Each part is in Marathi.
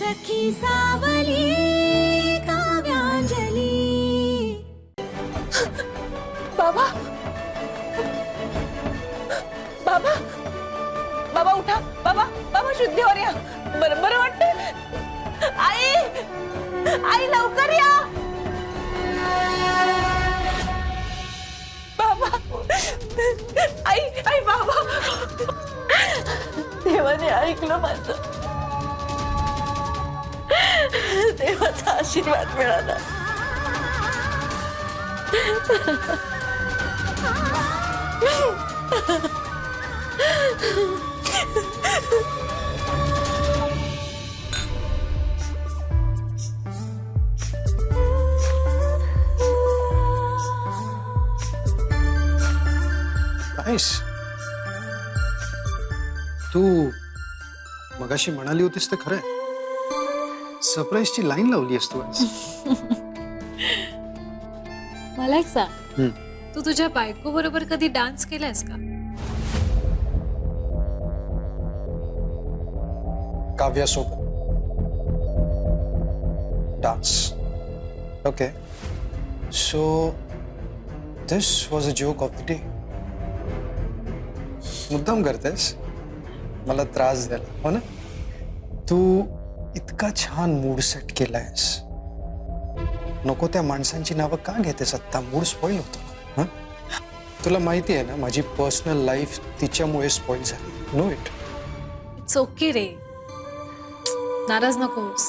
सखी सावली काव्यांजली। बाबा बाबा बाबा उठा, बाबा बाबा शुद्धीवर या, बरं बरं वाटतंय। आई आई लवकर या बाबा, आई आई बाबा, देवाने ऐकलं माझं, देवाचा आशीर्वाद मिळाला। नाईस। तू मगाशी म्हणाली होतीस ते खरंय, सरप्राईजची लाईन लावली आहेस तू आज। मला एक सांग, तू तुझ्या बायको बरोबर कधी डान्स केलायस का? काव्यासोबत dance. Okay, so this was a joke of the day. मुद्दाम करतेस मला त्रास द्यायला, हो ना? तू इतका छान मूड सेट केलायस, नको त्या माणसांची नावं का घेतेस? आता मूड स्पॉइल होतो। तुला माहिती आहे ना, माझी पर्सनल लाईफ तिच्यामुळे स्पॉइल झाली। Know it. इट्स ओके रे, नाराज नकोस,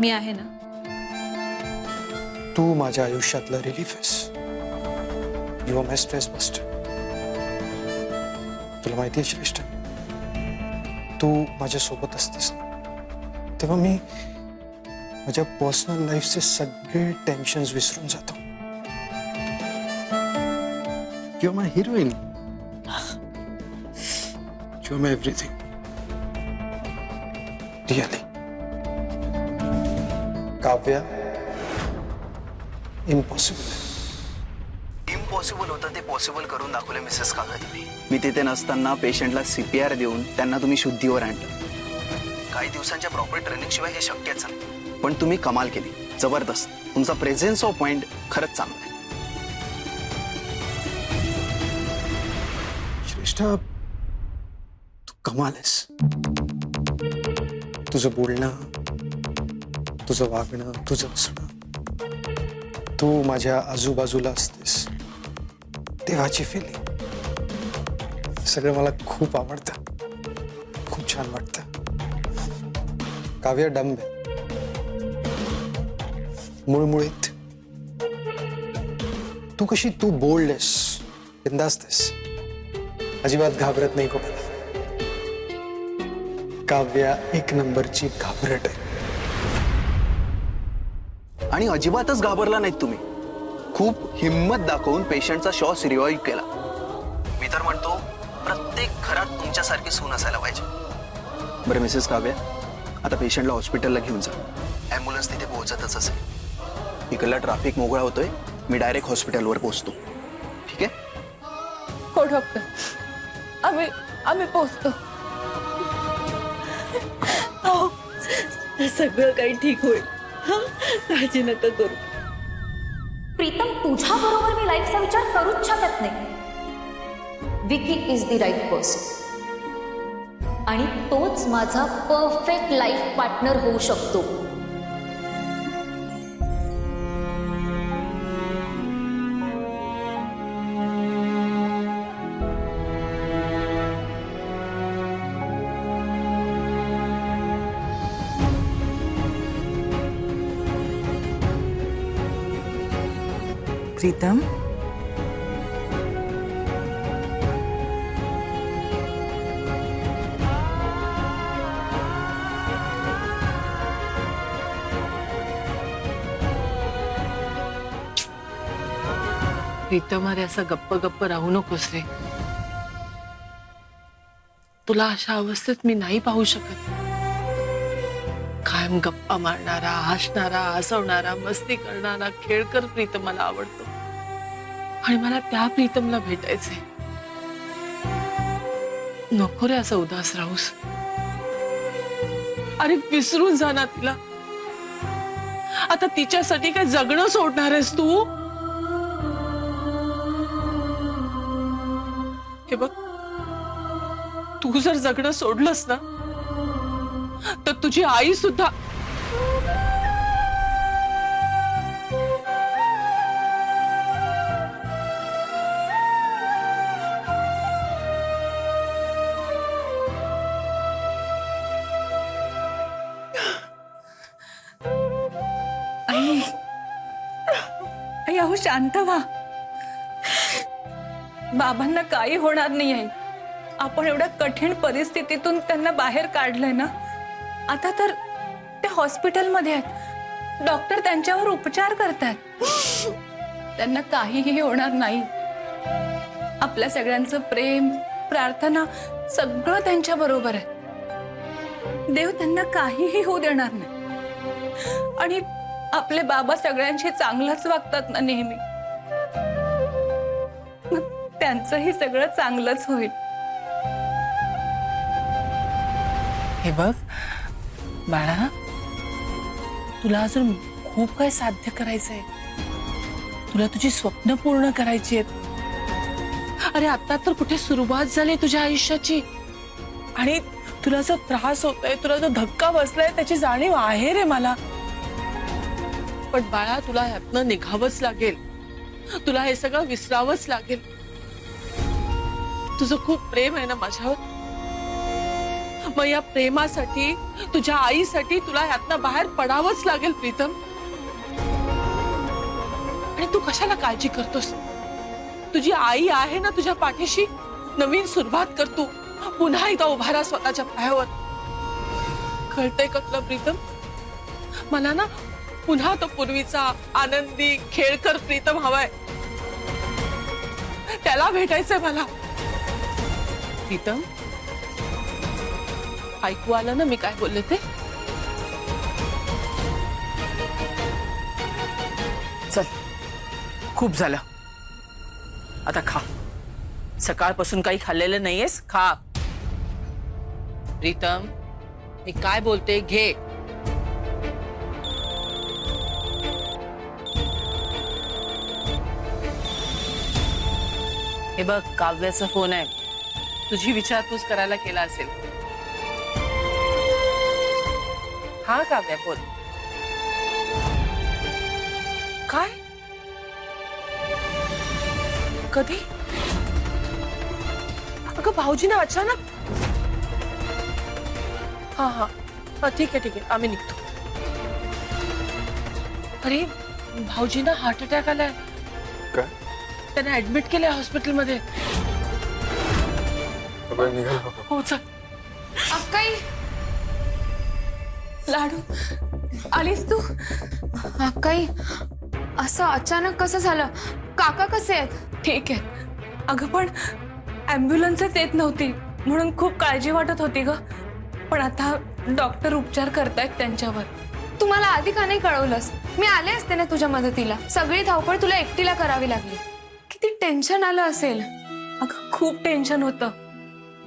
मी आहे ना। तू माझ्या आयुष्यातलं रिलीफ आहेस। You are my stress buster. तुला माहिती आहे श्रेष्ठ, तू माझ्या सोबत असतेस ना, तेव्हा मी माझ्या पर्सनल लाईफचे सगळे टेन्शन्स विसरून जातो। You are my heroine, you are my everything, really. Kavya impossible impossible होतं ते पॉसिबल करून दाखवले मिसेस काका तुम्ही। मी तिथे नसताना पेशंटला CPR देऊन त्यांना तुम्ही शुद्धीवर आणलं। काही दिवसांच्या प्रॉपर ट्रेनिंग शिवाय हे शक्यच नाही, पण तुम्ही कमाल केली, जबरदस्त। तुमचा प्रेझेन्स ऑफ माइंड खरंच चांगला आहे। श्रेष्ठा, तू कमाल आहेस। तुझं बोलणं, तुझं वागणं, तुझं असणं, तू माझ्या आजूबाजूला असतेस तेव्हाची फिलिंग, सगळं मला खूप आवडतं, खूप छान वाटतं। काव्य डंब आहे, मुळमुळीत। तू कशी, तू बोल्ड आहेस, बिंदास्त आहेस, अजिबात घाबरत नाही कोणाला। काव्या एक नंबरची घाबरट आहे। आणि अजिबातच घाबरला नाहीत तुम्ही, खूप हिम्मत दाखवून पेशंटचा श्वास रिवाईव्ह केला। मी तर म्हणतो प्रत्येक घरात तुमच्यासारखी सून असायला पाहिजे। बरं मिसेस काव्या, आता पेशंटला हॉस्पिटलला घेऊन जा, ॲम्ब्युलन्स तिथे पोहोचतच असेल। इकडला ट्रॅफिक मोकळा होतोय, मी डायरेक्ट हॉस्पिटलवर पोहोचतो, ठीक आहे? हो डॉक्टर, आम्ही पोहोचतो। हो, सगळं काही ठीक होईल, काळजी नका करू। प्रीतम, तुझ्या बरोबर मी लाईफचा विचार करूच शकत नाही। Vicky is the right person आणि तोच माझा परफेक्ट लाईफ पार्टनर होऊ शकतो। प्रीतम, प्रीतम, अरे असं गप्प गप्प राहू नकोस रे। तुला अशा अवस्थेत मी नाही पाहू शकत। कायम गप्पा मारणारा, हसणारा, हसवणारा, मस्ती करणारा, खेळकर प्रीतम मला आवडतो आणि मला त्या प्रीतमला भेटायचंय। नको रे असं उदास राहूस। अरे विसरून जा ना तिला. आता तिच्यासाठी काय जगणं सोडणार आहेस तू? हे बघ, तू जर जगणं सोडलंस ना तर तुझी आई सुद्धा. आई आई अहो शांत व्हा. बाबांना काही होणार नाही आहे. आपण एवढ्या कठीण परिस्थितीतून त्यांना बाहेर काढलंय ना. आता तर ते हॉस्पिटलमध्ये आहेत. डॉक्टर त्यांच्यावर उपचार करतात. त्यांना काहीही होणार नाही. आपल्या सगळ्यांचं प्रेम, प्रार्थना सगळं त्यांच्या बरोबर आहे. देव त्यांना काहीही होऊ देणार नाही. आणि आपले बाबा सगळ्यांशी चांगलंच वागतात ना नेहमी. मग त्यांचंही सगळं चांगलंच होईल. हे बघ बाळा, तुला अजून खूप काय साध्य करायचंय. तुला तुझी स्वप्न पूर्ण करायची आहेत. अरे आता तर कुठे सुरुवात झाली तुझ्या आयुष्याची. आणि तुला जो त्रास होतोय, तुला जो धक्का बसलाय त्याची जाणीव आहे रे मला. पण बाळा, तुला ह्यातनं निघावंच लागेल. तुला हे सगळं विसरावंच लागेल. तुझं खूप प्रेम आहे ना माझ्यावर. मग या प्रेमासाठी, तुझ्या आईसाठी तुला ह्यातनं बाहेर पडावंच लागेल प्रीतम. आणि तू कशाला काळजी करतोस? तुझी आई आहे ना तुझ्या पाठीशी. नवीन सुरुवात कर तू. पुन्हा एकदा उभा राहा स्वतःच्या पायावर. कळतंय का तुला प्रीतम? मला ना पुन्हा तो पूर्वीचा आनंदी खेळकर प्रीतम हवाय. त्याला भेटायचंय मला. प्रीतम, ऐकू आलं ना मी काय बोलले ते? चल, खूप झालं. आता खा. सकाळपासून काही खाल्लेलं नाहीयेस, खा. प्रीतम, मी काय बोलते घे. हे बघ, काव्याचा फोन आहे. तुझी विचारपूस करायला केला असेल. हा काव्या, बोल. काय? कधी? अगं भाऊजी ना अचानक. हा हा हा, ठीक आहे ठीक आहे, आम्ही निघतो. अरे भाऊजींना हार्ट अटॅक आलाय. काय? त्यांना ऍडमिट केलंय हॉस्पिटलमध्ये. हो चल. अक्काई, लाडू, आलीस तू? अक्काई, असं अचानक कसं झालं? काका कसे आहेत? ठीक आहे. अगं पण ॲम्ब्युलन्सच येत नव्हती म्हणून खूप काळजी वाटत होती ग. पण आता डॉक्टर उपचार करतायत त्यांच्यावर. तुम्हाला आधी का नाही कळवलंस? मी आले असते ना तुझ्या मदतीला. सगळी धावपळ तुला एकटीला करावी लागली. किती टेन्शन आलं असेल. अगं खूप टेन्शन होतं.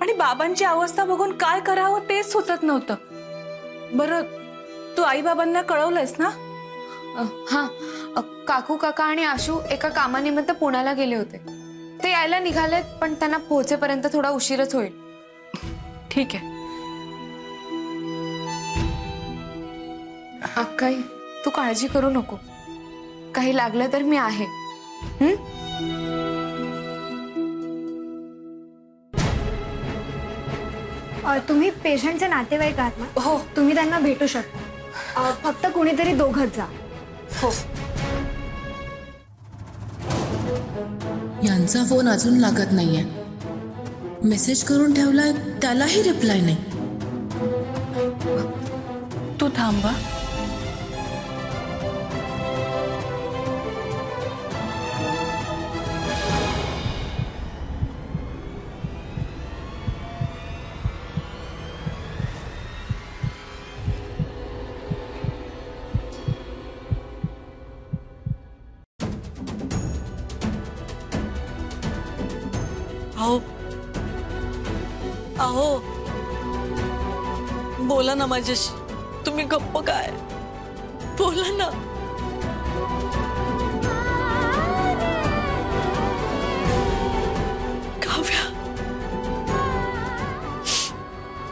आणि बाबांची अवस्था बघून काय करावं तेच सुचत नव्हतं. बरं, तू आई बाबांना कळवलंयस ना? हा, काकू काका आणि आशू एका कामानिमित्त पुण्याला गेले होते. ते यायला निघालेत, पण त्यांना पोहोचेपर्यंत थोडा उशीरच होईल. ठीक आहे. अक्काई, तू काळजी करू नको. काही लागलं तर मी आहे. तुम्ही पेशंटचे नातेवाईक आहात ना? हो. तुम्ही त्यांना भेटू शकता. फक्त कुणीतरी दोघंच जा. हो. यांचा फोन अजून लागत नाहीये. मेसेज करून ठेवलाय, त्यालाही रिप्लाय नाही. तू थांबा. अहो अहो, बोला ना माझ्याशी. तुम्ही गप्प काय? बोला ना. काव्या,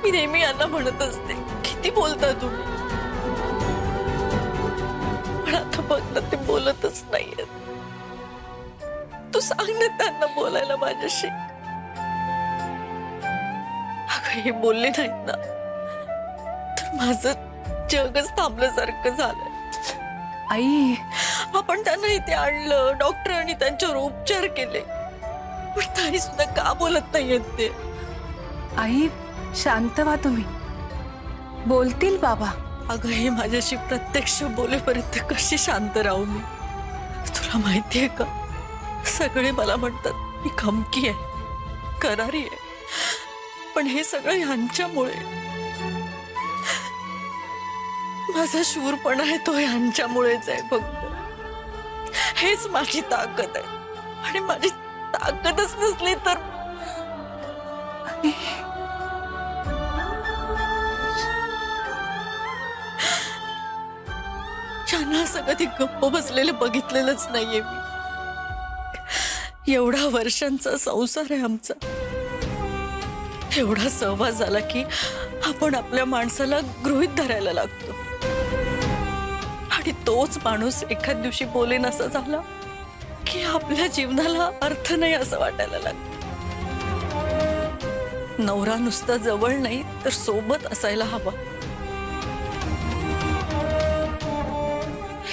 मी नेहमी यांना म्हणत असते, किती बोलता तुम्ही, पण आता बघ ना, ते बोलतच नाहीयेत. तू सांग ना त्यांना बोलायला माझ्याशी. अगं, हे बोलले नाहीत ना तर माझं जगच थांबल्यासारखं झालंय. आई, आपण त्यांना इथे आणलं, डॉक्टरांनी त्यांच्यावर उपचार केले, पण ताई सुद्धा का बोलत नाहीयेत ते? आई शांत व्हा तुम्ही, बोलतील बाबा. अगं, हे माझ्याशी प्रत्यक्ष बोलेपर्यंत कशी शांत राहू मी? तुला माहितीये का, सगळे मला म्हणतात मी खमकी आहे, करारी आहे, पण हे सगळं ह्यांच्यामुळे. माझा शूरपणा आहे तो ह्यांच्यामुळेच आहे फक्त. हेच माझी ताकद आहे, आणि माझी ताकदच नसली तर ज्यांना असं कधी गप्प बसलेलं बघितलेलंच नाहीये मी. एवढा वर्षांचा संसार आहे आमचा, एवढा सहवास झाला की आपण आपल्या माणसाला गृहीत धरायला लागतो, आणि तोच माणूस एखाद दिवशी बोलेन असं झाला की आपल्या जीवनाला अर्थ नाही असं वाटायला लागतं. नवरा नुसता जवळ नाही तर सोबत असायला हवा,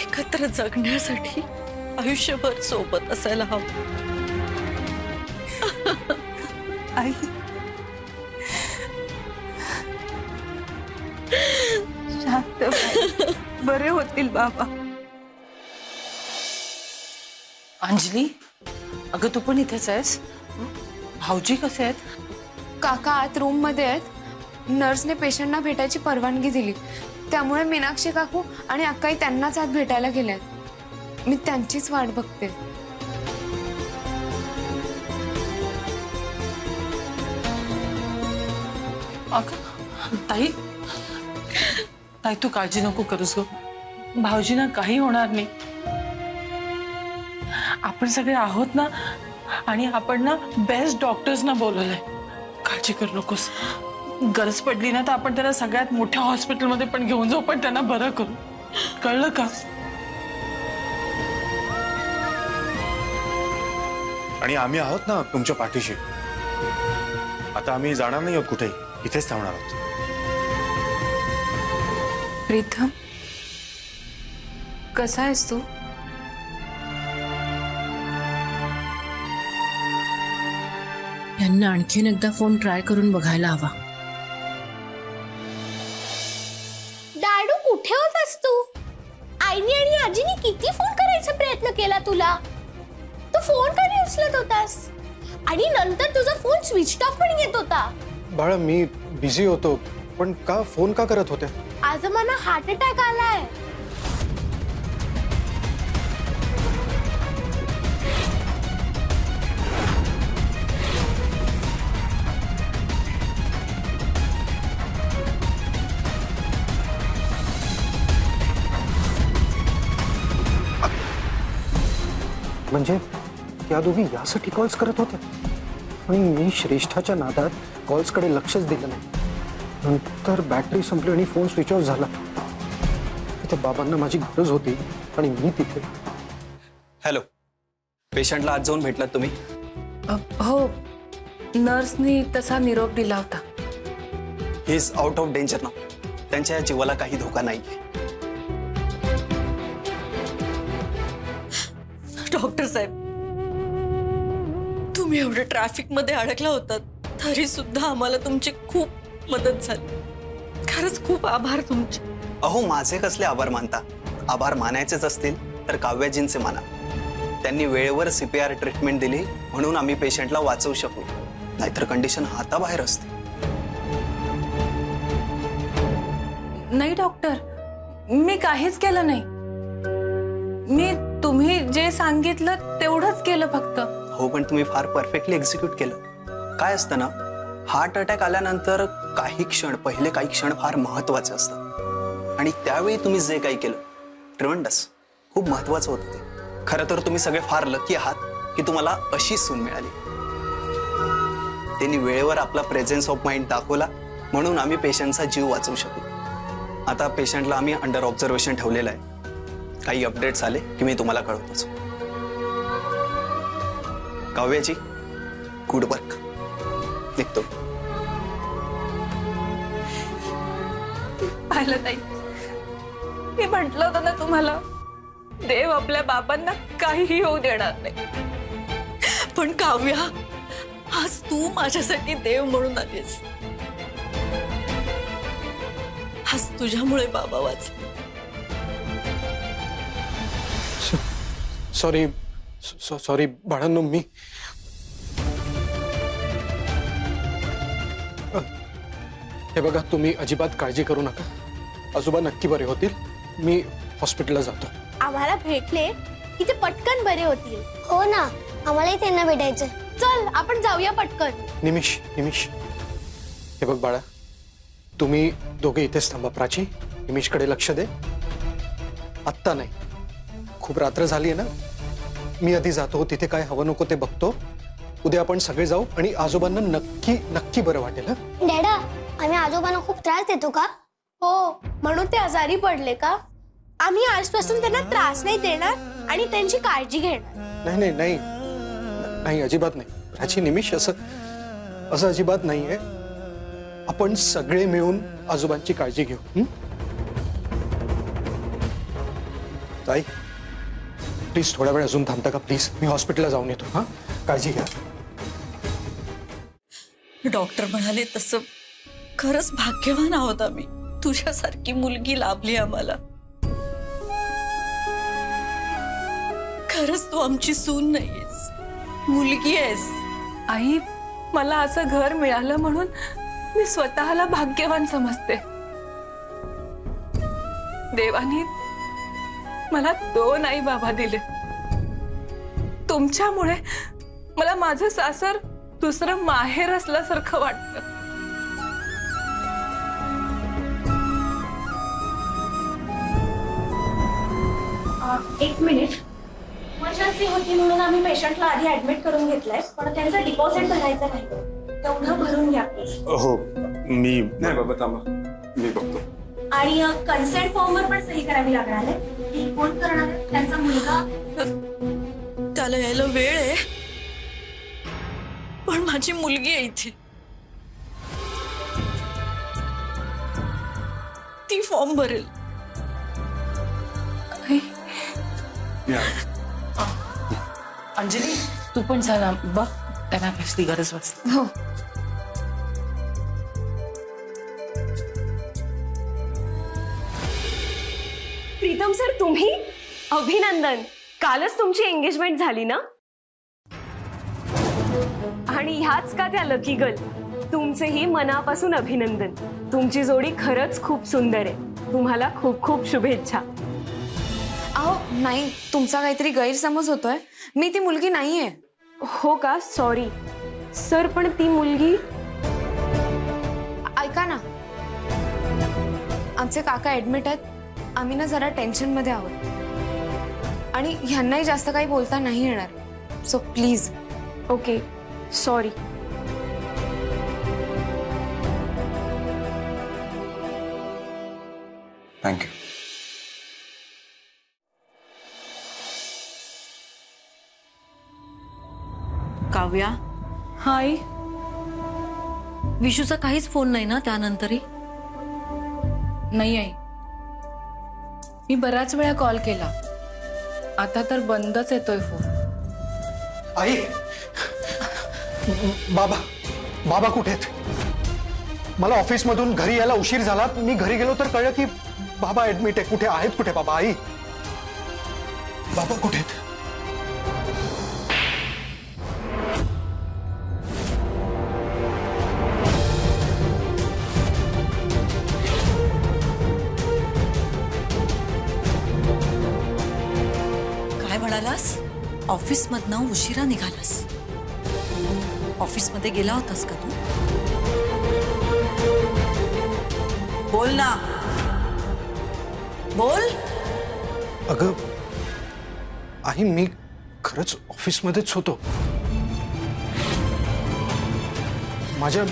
एकत्र जगण्यासाठी आयुष्यभर सोबत असायला हवं. आई, शांत व्हा. बरे होतील बाबा. अंजली, अगं तू पण इथेच आहेस? भाऊजी कसे आहेत? काका आत रूम मध्ये आहेत. नर्सने पेशंटना भेटायची परवानगी दिली, त्यामुळे मीनाक्षी काकू आणि अक्काई त्यांनाच आत भेटायला गेल्यात. मी त्यांचीच वाट बघते. अगं ताई, ताई तू काळजी नको करूस ग. भाऊजींना काही होणार नाही. आपण सगळे आहोत ना, आणि आपण ना बेस्ट डॉक्टर्सना बोलवलंय. काळजी करू नकोस. गरज पडली ना तर आपण त्यांना सगळ्यात मोठ्या हॉस्पिटलमध्ये पण घेऊन जाऊ, पण त्यांना बरं करू. कळलं का? आणि आम्ही आहोत ना तुमच्या पाठीशी. आता आम्ही जाणार नाही आहोत कुठेही, इथेच थांबणार आहोत. प्रीतम, कसा आहेस तू? यांना आणखीन एकदा फोन ट्राय करून बघायला हवा. डाडू, कुठे होतास तू? आईनी आणि आजीनी किती फोन करायचा प्रयत्न केला तुला, तू फोन का नाही उचलत होतास? आणि नंतर तुझा फोन स्विच ऑफ पण येत होता. बाळा, मी बिझी होतो, पण का फोन का करत होते? आज मला हार्ट अटॅक आलाय. म्हणजे त्या दोघी यासाठी कॉल्स करत होते, आणि मी श्रेष्ठाच्या नादात कॉल्सकडे लक्षच दिलं नाही. नंतर बॅटरी संपली आणि फोन स्विच ऑफ झाला. तिथे बाबांना माझी गरज होती आणि मी तिथे. हॅलो, पेशंटला आज जाऊन भेटलात तुम्ही? हो, नर्सनी तसा निरोप दिला होता. He is out of danger ना, त्यांच्या जीवाला काही धोका नाही. डॉक्टर साहेब, तुम्ही एवढं ट्रॅफिक मध्ये अडकला होतात तरी सुद्धा आम्हाला तुमची खूप मदत झाली. खरंच खूप आभार तुमचे. अहो, माझे कसले आभार मानता? आभार मानायचेच असतील तर काव्याजींचे माना. त्यांनी वेळेवर CPR ट्रीटमेंट दिली म्हणून आम्ही पेशंटला वाचवू शकलो, नाहीतर कंडिशन हाताबाहेर असते. नाही डॉक्टर, मी काहीच केलं नाही. मी तुम्ही जे सांगितलं तेवढंच केलं फक्त. हो, पण तुम्ही फार परफेक्टली एक्झिक्यूट केलं. काय असतं ना, हार्ट अटॅक आल्यानंतर काही क्षण, पहिले काही क्षण फार महत्वाचे असतात. आणि त्यावेळी तुम्ही जे काही केलं ट्रेमेंडस, खूप महत्वाचं होतं ते. खरं तर तुम्ही सगळे फार लकी आहात की तुम्हाला अशी सून मिळाली. त्यांनी वेळेवर आपला प्रेझेन्स ऑफ माइंड दाखवला म्हणून आम्ही पेशंटचा जीव वाचवू शकलो. आता पेशंटला आम्ही अंडर ऑब्झर्वेशन ठेवलेलं आहे. काही अपडेट्स आले की मी तुम्हाला कळवतोच. काव्याची गुड वर्क. निघतो. पाहिलं ताई, मी म्हटलं होतं ना तुम्हाला, देव आपल्या बाबांना काहीही होऊ देणार नाही. पण काव्या, आज तू माझ्यासाठी देव म्हणून आलीस. आज तुझ्यामुळे बाबा वाचले. सॉरी सॉरी बाळांनो, मी हे बघा, तुम्ही अजिबात काळजी करू नका. आजोबा नक्की बरे होतील. मी हॉस्पिटलला जातो. आम्हाला भेटले की ते पटकन बरे होतील. हो ना, आम्हालाही त्यांना भेटायचं. चल आपण जाऊया पटकन. निमिष, हे बघ बाळा, तुम्ही दोघे इथेच थांबा. प्राची, निमिषकडे लक्ष दे. आत्ता नाही, खूप रात्र झाली आहे ना. मी आधी जातो, तिथे काय हवं नको ते बघतो. उद्या आपण सगळे जाऊ आणि आजोबांना नक्की नक्की बरं वाटेल. डॅडा, आम्ही आजोबांना खूप त्रास देतो का? हो, म्हणून ते आजारी पडले का? आम्ही आजपासून त्यांना त्रास नाही देणार आणि त्यांची काळजी घेणार. नाही नाही नाही नाही, अजिबात नाही. प्राची, निमिष, असं अजिबात नाहीये. आपण सगळे मिळून आजोबांची काळजी घेऊ. ताई, प्लीज थोडा वेळ अजून थांबता का? प्लीज, मी हॉस्पिटलला जाऊन येतो. हा, काळजी घ्या. डॉक्टर म्हणाले तसं खरंच भाग्यवान आहोत आम्ही. तुझ्यासारखी मुलगी लाभली आम्हाला. खरंच तू आमची सून नाहीयेस, मुलगी आहेस. आई, मला असं घर मिळालं म्हणून मी स्वतःला भाग्यवान समजते. देवानी मला 2 आई बाबा दिले. तुमच्यामुळे मला माझं सासर दुसरं माहेर असल्यासारखं वाटतं. एक मिनिट. इमर्जन्सी होती म्हणून आम्ही पेशंटला आधी ऍडमिट करून घेतलंय, पण त्यांचा डिपॉझिट भरायचा नाही. तेवढं भरून घ्या प्लीज. हो, मी नाही बाबा, थांबा, मी बघतो. आणि कन्सेंट फॉर्मवर पण सही करावी लागणार आहे. कोण करणार आहे? त्यांचा मुलगा. त्याला यायला वेळ आहे, पण माझी मुलगी आहे इथे. ती फॉर्म भरेल. अंजली, तू पण चला बघ, त्यांना कसली गरज बसली. हो. प्रीतम सर, तुम्ही? अभिनंदन. कालच तुमची एंगेजमेंट झाली ना? आणि ह्याच का त्या लकी गर्ल. तुमचेही मनापासून अभिनंदन. तुमची जोडी खरंच खूप सुंदर आहे. तुम्हाला खूप खूप शुभेच्छा. अहो नाही, तुमचा काहीतरी गैरसमज होतोय. मी ती मुलगी नाहीये. हो का? सॉरी सर, पण ती मुलगी. ऐका ना, आमचे काका ऍडमिट आहेत. आम्ही ना जरा टेन्शन मध्ये आहोत आणि ह्यांनाही जास्त काही बोलता नाही येणार. So please. Okay, sorry. Thank you. Kavya, hi. विशूचा काहीच फोन नाही ना त्यानंतरही? नाही आई, मी बराच वेळा कॉल केला. आता तर बंदच येतोय फोन. आई, बाबा कुठे आहेत? मला ऑफिसमधून घरी यायला उशीर झाला. मी घरी गेलो तर कळलं की बाबा ऍडमिट आहे. कुठे आहेत? कुठे बाबा? आई, बाबा कुठे आहेत? काय म्हणालास? ऑफिस मधनं उशिरा निघालास? ऑफिस मध्ये गेला होतास का तू? बोल ना. बोल. अगं आई, मी खरंच ऑफिसमध्येच होतो. माझ्या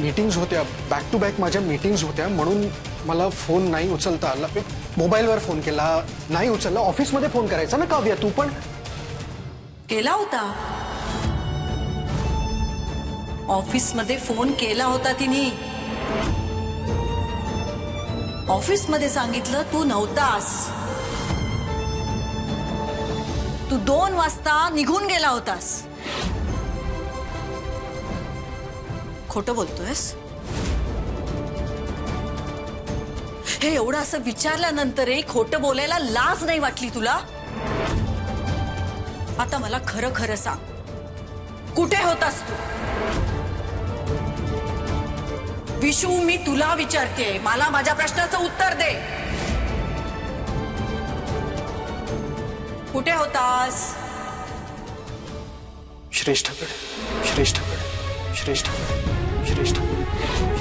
मीटिंग्स होत्या, बॅक टू बॅक माझ्या मीटिंग्स होत्या, म्हणून मला फोन नाही उचलता आला. मोबाईलवर फोन केला, नाही उचलला. ऑफिसमध्ये फोन करायचा ना काव्या, तू पण केला होता. ऑफिसमध्ये फोन केला होता तिने. ऑफिसमध्ये सांगितलं तू नव्हतास. तू 2 वाजता निघून गेला होतास. खोटं बोलतोयस? हे एवढं असं विचारल्यानंतरही खोटं बोलायला लाज नाही वाटली तुला? आता मला खरं खरं सांग, कुठे होतास तू? विशू, मी तुला विचारते, मला माझ्या प्रश्नाचं उत्तर दे. कुठे होतास? श्रेष्ठकडे, श्रेष्ठकडे, श्रेष्ठकडे, श्रेष्ठकडे.